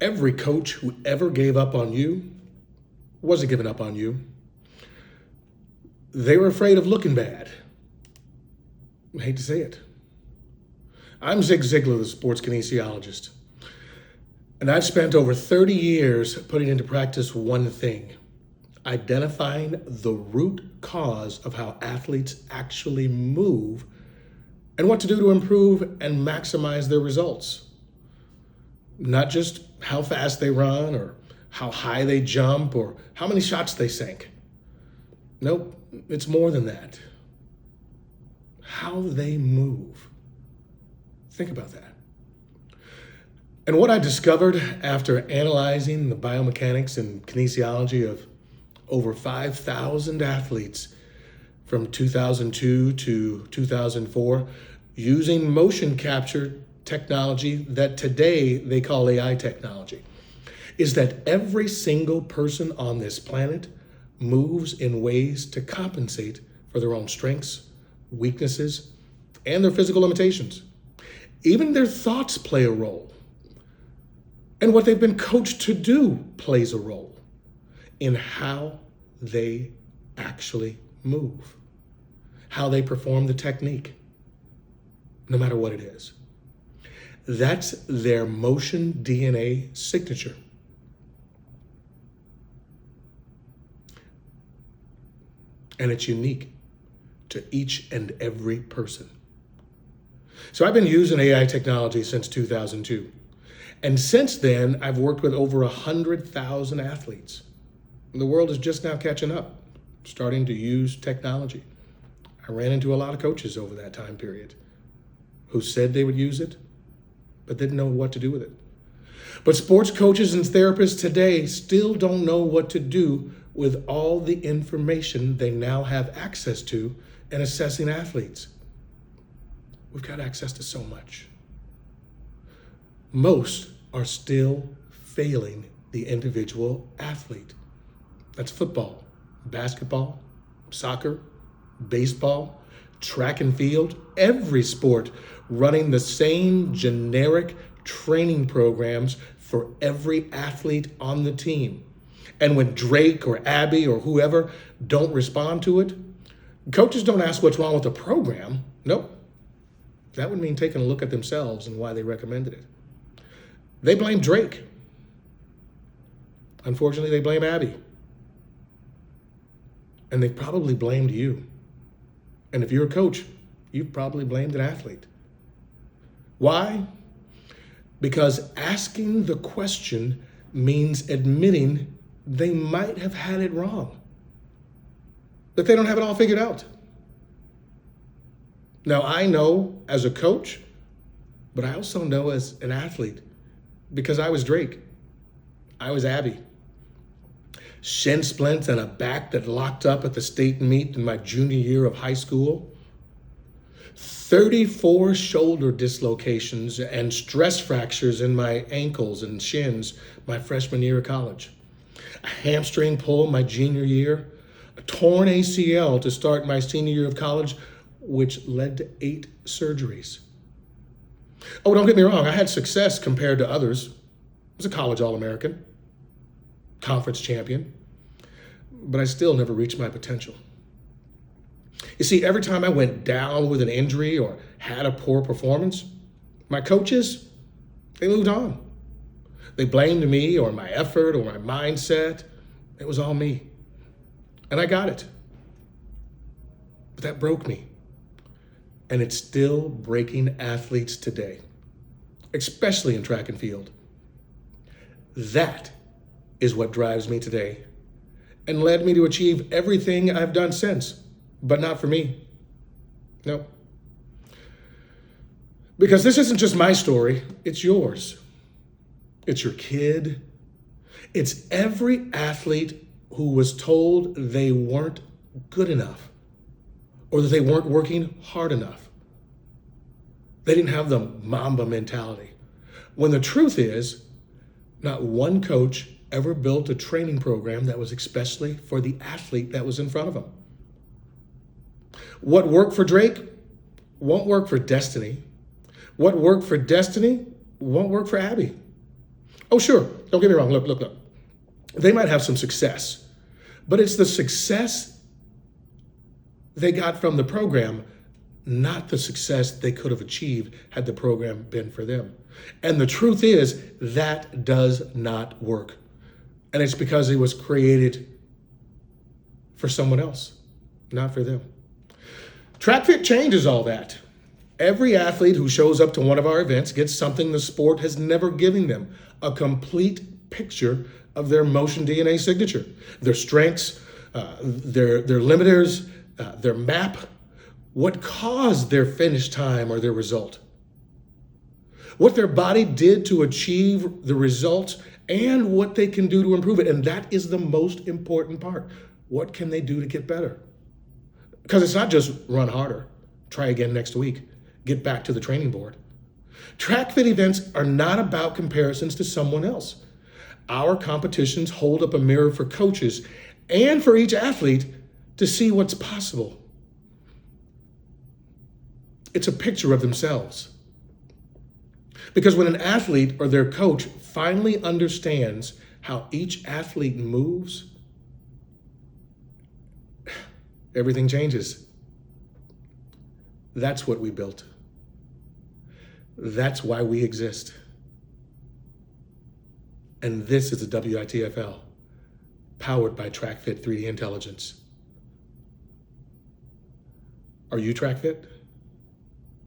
Every coach who ever gave up on you wasn't giving up on you. They were afraid of looking bad. I hate to say it. I'm Zig Ziglar, the sports kinesiologist, and I've spent over 30 years putting into practice one thing: identifying the root cause of how athletes actually move and what to do to improve and maximize their results. Not just how fast they run or how high they jump or how many shots they sink. Nope, it's more than that. How they move. Think about that. And what I discovered after analyzing the biomechanics and kinesiology of over 5,000 athletes from 2002 to 2004, using motion capture technology that today they call AI technology, is that every single person on this planet moves in ways to compensate for their own strengths, weaknesses, and their physical limitations. Even their thoughts play a role. And what they've been coached to do plays a role in how they actually move, how they perform the technique, no matter what it is. That's their motion DNA signature. And it's unique to each and every person. So I've been using AI technology since 2002. And since then, I've worked with over 100,000 athletes. The world is just now catching up, starting to use technology. I ran into a lot of coaches over that time period who said they would use it, but didn't know what to do with it. But sports coaches and therapists today still don't know what to do with all the information they now have access to in assessing athletes. We've got access to so much. Most are still failing the individual athlete. That's football, basketball, soccer, baseball, track and field, every sport running the same generic training programs for every athlete on the team. And when Drake or Abby or whoever don't respond to it, coaches don't ask what's wrong with the program. Nope. That would mean taking a look at themselves and why they recommended it. They blame Drake. Unfortunately, they blame Abby. And they probably blamed you. And if you're a coach, you've probably blamed an athlete. Why? Because asking the question means admitting they might have had it wrong, that they don't have it all figured out. Now, I know as a coach, but I also know as an athlete, because I was Drake. I was Abby. Shin splints and a back that locked up at the state meet in my junior year of high school. 34 shoulder dislocations and stress fractures in my ankles and shins my freshman year of college. A hamstring pull my junior year. A torn ACL to start my senior year of college, which led to 8 surgeries. Oh, don't get me wrong, I had success compared to others. I was a college All-American, conference champion, but I still never reached my potential. You see, every time I went down with an injury or had a poor performance, my coaches, they moved on. They blamed me or my effort or my mindset. It was all me. And I got it. But that broke me. And it's still breaking athletes today, especially in track and field. That is what drives me today and led me to achieve everything I've done since, but not for me. No. Because this isn't just my story, it's yours. It's your kid. It's every athlete who was told they weren't good enough or that they weren't working hard enough. They didn't have the Mamba mentality. When the truth is, not one coach ever built a training program that was especially for the athlete that was in front of them. What worked for Drake won't work for Destiny. What worked for Destiny won't work for Abby. Oh, sure. Don't get me wrong. Look. They might have some success, but it's the success they got from the program, not the success they could have achieved had the program been for them. And the truth is that does not work. And it's because it was created for someone else, not for them. Track Fit changes all that. Every athlete who shows up to one of our events gets something the sport has never given them, a complete picture of their motion DNA signature, their strengths, their limiters, their map, what caused their finish time or their result, what their body did to achieve the results, and what they can do to improve it. And that is the most important part. What can they do to get better? Because it's not just run harder, try again next week, get back to the training board. Track Fit events are not about comparisons to someone else. Our competitions hold up a mirror for coaches and for each athlete to see what's possible. It's a picture of themselves. Because when an athlete or their coach finally understands how each athlete moves, everything changes. That's what we built. That's why we exist. And this is the WITFL, powered by TrackFit 3D Intelligence. Are you TrackFit?